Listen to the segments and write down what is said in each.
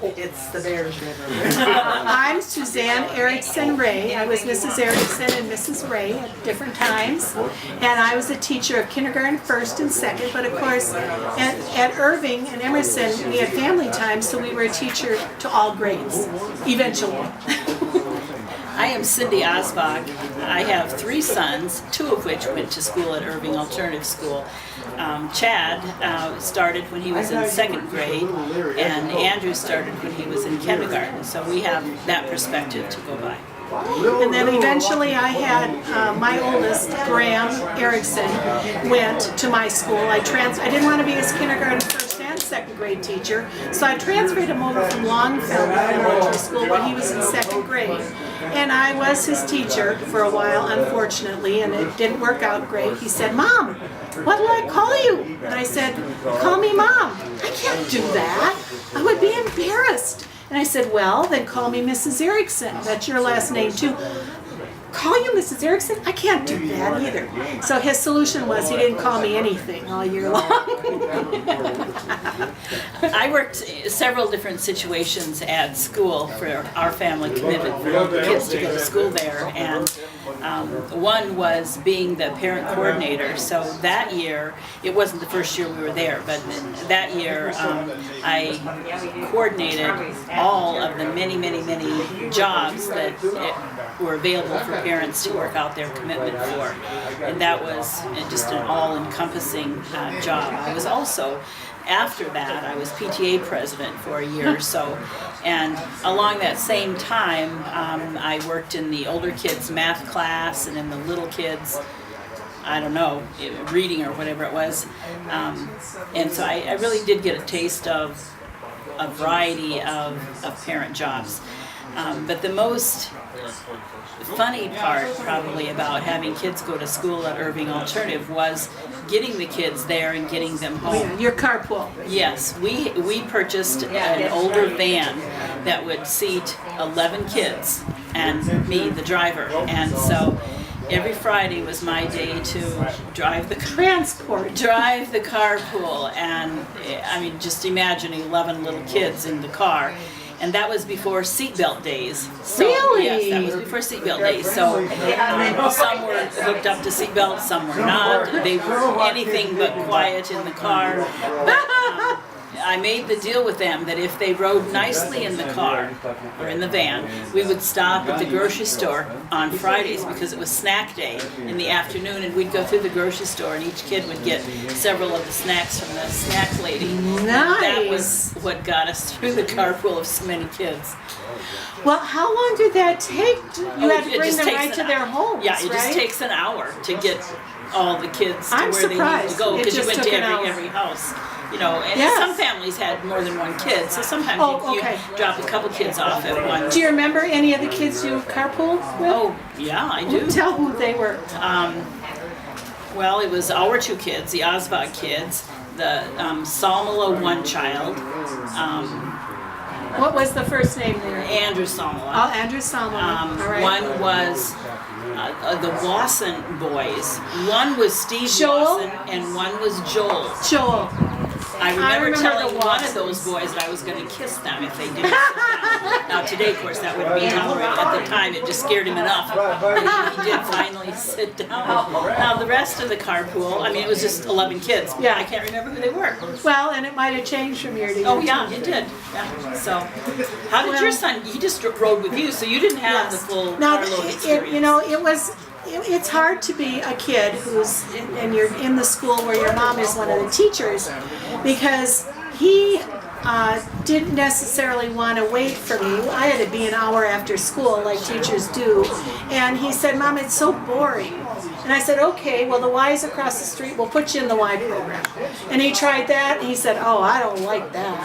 It's the Bears River. I'm Suzanne Erickson Ray. I was Mrs. Erickson and Mrs. Ray at different times, and I was a teacher of kindergarten, first and second. But of course, at Irving and Emerson, we had family time, so we were a teacher to all grades, eventually. I am Cindy Osvog. I have 3 sons, 2 of which went to school at Irving Alternative School. Chad started when he was in 2nd grade, and Andrew started when he was in kindergarten. So we have that perspective to go by. And then eventually I had my oldest, Graham Erickson, went to my school. I didn't want to be his kindergarten, first and 2nd grade teacher, so I transferred him over from Longfellow Elementary School when he was in 2nd grade. And I was his teacher for a while, unfortunately, and it didn't work out great. He said, "Mom, what do I call you?" And I said, "Call me Mom." "I can't do that. I would be embarrassed." And I said, "Well, then call me Mrs. Erickson. That's your last name too." "Call you Mrs. Erickson? I can't do that either." So his solution was he didn't call me anything all year long. I worked several different situations at school for our family commitment for the kids to go to school there, and one was being the parent coordinator. So that year, it wasn't the first year we were there, but that year I coordinated all of the many jobs that were available for parents to work out their commitment for, and that was just an all-encompassing job. I was also, after that, I was PTA president for a year or so, and along that same time I worked in the older kids math class and in the little kids, I don't know, reading or whatever it was, and so I really did get a taste of a variety of parent jobs. But the most funny part probably about having kids go to school at Irving Alternative was getting the kids there and getting them home. Your carpool. Yes, we purchased an older van that would seat 11 kids and me, the driver, and so every Friday was my day to drive the carpool, and I mean, just imagine 11 little kids in the car. And that was before seatbelt days. So, really? Yes, that was before seatbelt days. So some were hooked up to seatbelts, some were not. They were anything but quiet in the car. But, I made the deal with them that if they rode nicely in the car or in the van, we would stop at the grocery store on Fridays because it was snack day in the afternoon, and we'd go through the grocery store and each kid would get several of the snacks from the snack lady. Nice. That was what got us through the carpool of so many kids. Well, how long did that take? You had to bring them right to their homes, Yeah, it just right? takes an hour to get all the kids to I'm where they need to go, surprised. It because you just went took to an hour. every house. You know, and Yes. some families had more than one kid, so sometimes you okay. drop a couple kids off at one. Do you remember any of the kids you carpooled with? Oh, yeah, I do. Tell who they were. Well, it was our 2 kids, the Osvog kids, the Salmala one child, What was the first name there? Andrew Oh, Salmala. Andrew Salmon. All right. One was the Wasson boys. One was Steve Joel? Wasson and one was Joel. Joel. I remember remember telling the one of Watsons. those boys that I was going to kiss them if they didn't. Now today, of course, that wouldn't be tolerated. At the time, it just scared him enough that he did finally sit down. Now the rest of the carpool, I mean, it was just 11 kids. Yeah. I can't remember who they were. Well, and it might have changed from year to year. Oh yeah, it did. Yeah. So, how did your son? He just rode with you, so you didn't have the full Now, carload experience. it's hard to be a kid and you're in the school where your mom is one of the teachers, because he didn't necessarily want to wait for me. I had to be an hour after school like teachers do, and he said, "Mom, it's so boring." And I said, "Okay, well, the Y's across the street, we'll put you in the Y program." And he tried that, and he said, "Oh, I don't like that."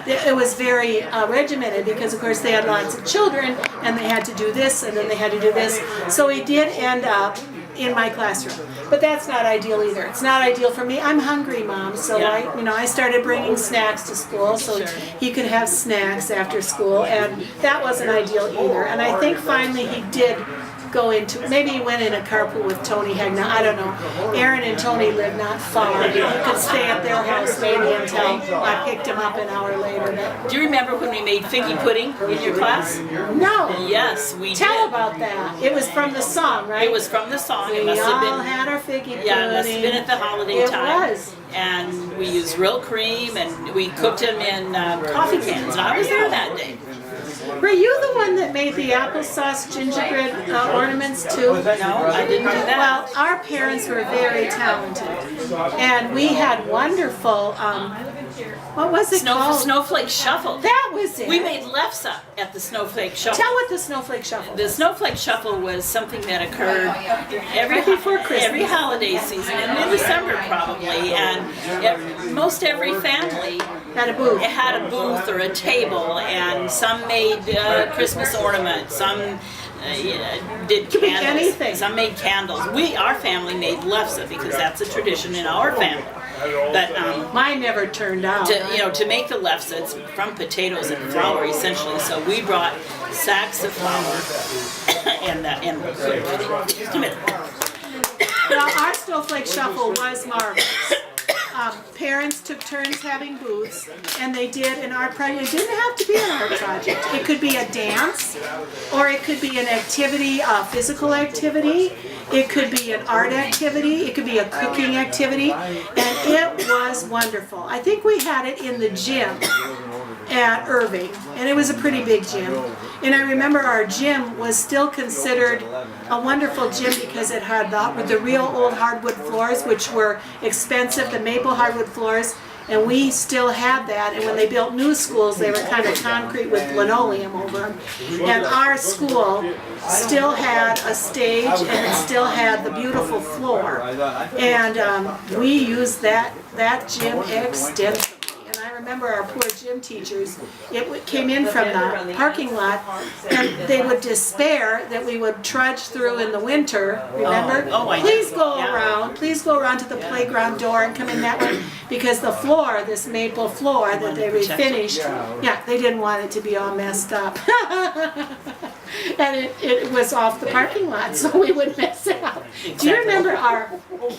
It was very regimented because, of course, they had lots of children, and they had to do this, and then they had to do this. So he did end up in my classroom. But that's not ideal either. It's not ideal for me. I'm hungry, Mom, so Yeah. I started bringing snacks to school so Sure. he could have snacks after school, and that wasn't ideal either. And I think finally he did go into, maybe he went in a carpool with Tony Hegna, I don't know. Aaron and Tony lived not far. You could stay at their house maybe until I picked him up an hour later. But Do you remember when we made figgy pudding in your class? no. Yes, we Tell did. about that. It was from the song, right? It was from the song. We It must have all been. had our figgy pudding. Yeah, it must have been at the holiday It time. was. And we used real cream, and we cooked them in coffee cans. And I was there that day. Were you the one that made the applesauce gingerbread ornaments too? No, I didn't do that. Well, our parents were very talented, and we had wonderful. What was it called? Snowflake shuffle. That was it. We made lefse at the snowflake shuffle. Tell what the snowflake shuffle. The snowflake shuffle was something that occurred every Right before Christmas. every holiday season, in December probably, and most every family Had a booth. had a booth or a table, and some made Christmas ornaments, some did Could be candles, anything. some made candles. Our family made lefse because that's a tradition in our family. But Mine never turned out. to make the lefse, it's from potatoes and flour essentially. So we brought sacks of flour and just a minute. Well, our snowflake shuffle was marvelous. Parents took turns having booths, and they did an art project. It didn't have to be an art project. It could be a dance, or it could be an activity, a physical activity. It could be an art activity. It could be a cooking activity, and it was wonderful. I think we had it in the gym at Irving, and it was a pretty big gym. And I remember our gym was still considered a wonderful gym because it had the real old hardwood floors, which were expensive, the maple hardwood floors, and we still had that. And when they built new schools, they were kind of concrete with linoleum over them. And our school still had a stage, and it still had the beautiful floor. And we used that gym extensively. I remember our poor gym teachers, it came in from the parking lot, and they would despair that we would trudge through in the winter, remember? I Please do. go Yeah. around, please go around to the playground door and come in that way, because the floor, this maple floor that they refinished, they didn't want it to be all messed up. And it was off the parking lot, so we would mess it up. Do you remember our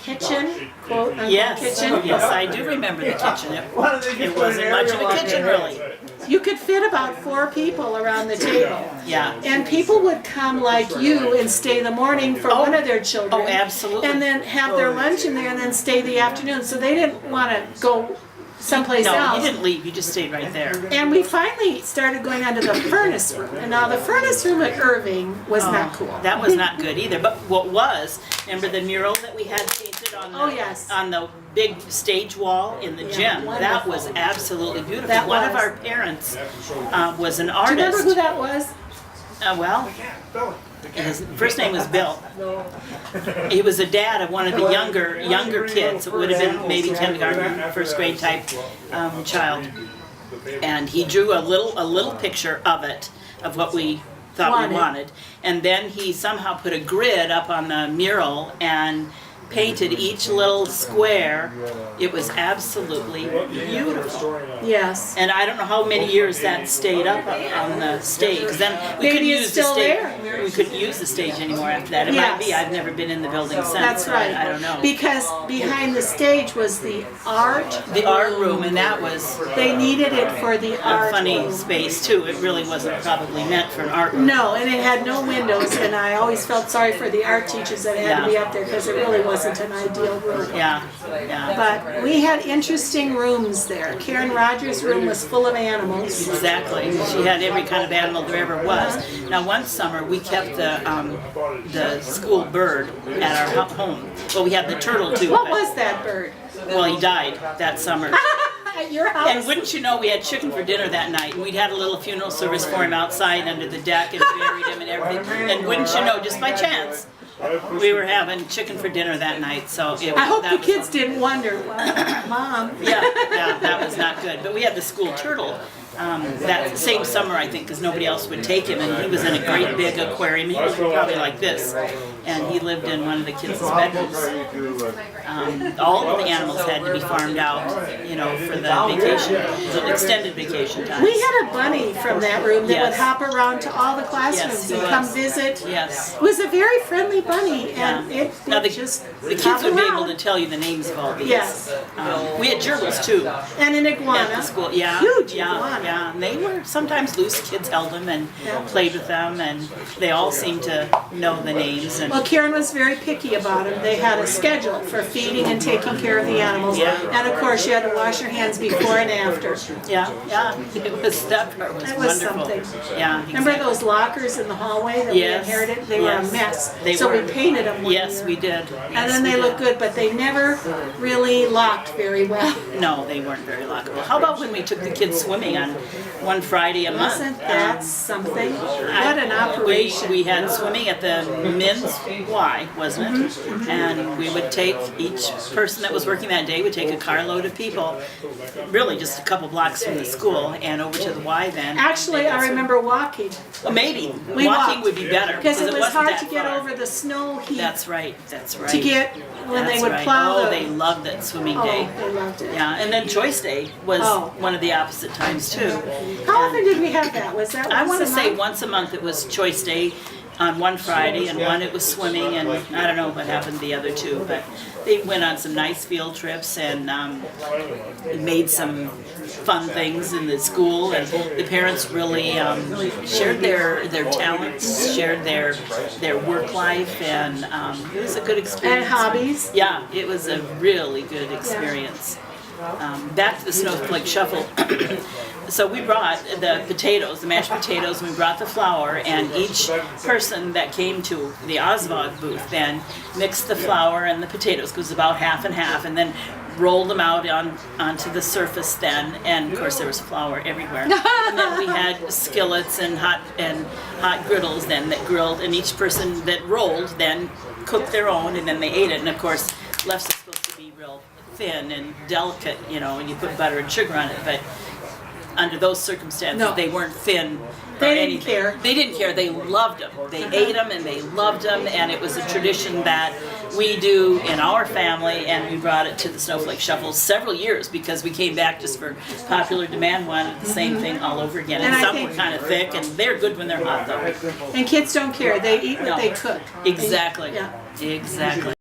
kitchen, quote unquote Yes, kitchen? yes, I do remember the kitchen. It wasn't much of a kitchen, really. You could fit about 4 people around the table. Yeah. And people would come like you and stay the morning for one of their children. Oh, absolutely. And then have their lunch in there and then stay the afternoon. So they didn't want to go someplace No, else. you didn't leave. You just stayed right there. And we finally started going onto the furnace room. And now the furnace room at Irving was not cool. That was not good either. But what was, remember the mural that we had painted on the, Oh, yes. on the big stage wall in the gym? That wonderful. was absolutely beautiful. That One of was. our parents was an Do you remember artist. who that was? Well, his first name was Bill. He was a dad of one of the younger kids. It would have been maybe kindergarten, first grade type child. And he drew a little picture of it, of what we thought we wanted. And then he somehow put a grid up on the mural and painted each little square. It was absolutely beautiful. Yes. And I don't know how many years that stayed up on the stage. 'Cause then we Maybe couldn't it's use the still stage. there. We couldn't use the stage anymore after that. It might be. Yes. I've never been in the building since. That's so right. I don't know. Because behind the stage was the art. The art room, and that was They needed it for the a art funny room. space too. It really wasn't probably meant for an art room. No, and it had no windows, and I always felt sorry for the art teachers that had to be up there because it really wasn't an ideal room. Yeah. But we had interesting rooms there. Karen Rogers' room was full of animals. Exactly. She had every kind of animal there ever was. Now, one summer we kept the school bird at our home. Well, we had the turtle too. What but- was that bird? Well, he died that summer. At your house? And wouldn't you know, we had chicken for dinner that night. And we'd had a little funeral service for him outside under the deck and buried him and everything. And wouldn't you know, just by chance, we were having chicken for dinner that night. So it was, I hope that the was- kids didn't wonder, well, Mom. Yeah, that was not good. But we had the school turtle that same summer, I think, because nobody else would take him. And he was in a great big aquarium. He was probably like this. and he lived in one of the kids' bedrooms. All of the animals had to be farmed out, you know, for the vacation, the extended vacation time. We had a bunny from that room that would Yes. hop around to all the classrooms Yes, he and come was. visit. Yes. It was a very friendly bunny, and Yeah. it Now just the kids hopped would be able around. to tell you the names of all these. Yes. We had gerbils too And an at the iguana. school. Yeah, Huge yeah, iguana. yeah. And they were sometimes loose. Kids held them and Yeah. played with them, and they all seemed to know the names. And Well, Karen was very picky about them. They had a schedule for feeding and taking care of the animals. Yeah. And of course, you had to wash your hands before and after. yeah, yeah. It was that part was That was wonderful. something. Yeah. Remember exactly. those lockers in the hallway that Yes, we inherited? They yes. were a mess. They so were. we painted them one Yes, year. we did. And Yes, then we they did. looked good, but they never really locked very well. No, they weren't very lockable. How about when we took the kids swimming on one Friday a month? Wasn't that something? What an operation. We had swimming at the men's Y, wasn't it? Mm-hmm. And we would take, each person that was working that day would take a carload of people, really just a couple blocks from the school, and over to the Y then. Actually, I remember walking Well, maybe. We Walking walked. would be better. because it was wasn't hard that to get far. over the snow heat That's right, that's right. to get when That's they would right. plow Oh, the. they loved that swimming day. Oh, they loved it. Yeah, and then Choice Day was Oh. one of the opposite times too. How often did we have that? Was that I once want to a say month? once a month it was Choice Day on one Friday, and one it was swimming, and I don't know what happened the other two, but they went on some nice field trips and made some fun things in the school, and the parents really shared their talents, shared their work life, and it was a good experience. And hobbies. Yeah, it was a really good experience. Back to the snowflake shuffle. So we brought the potatoes, the mashed potatoes, and we brought the flour, and each person that came to the Osvog booth then mixed the flour and the potatoes, because it was about half and half, and then rolled them out onto the surface then, and of course there was flour everywhere. And then we had skillets and hot griddles then that grilled, and each person that rolled then cooked their own, and then they ate it, and of course lefse is supposed to be real thin and delicate, you know, and you put butter and sugar on it, but under those circumstances, No. they weren't thin. They or didn't anything. care. They didn't care. They loved them. They ate them and they loved them, and it was a tradition that we do in our family, and we brought it to the Snowflake Shuffle several years because we came back just for popular demand, wanted the same thing all over again. And And I some think- were kind of thick, and they're good when they're hot though. And kids don't care. They eat what No. they cook. Exactly. Yeah. Exactly.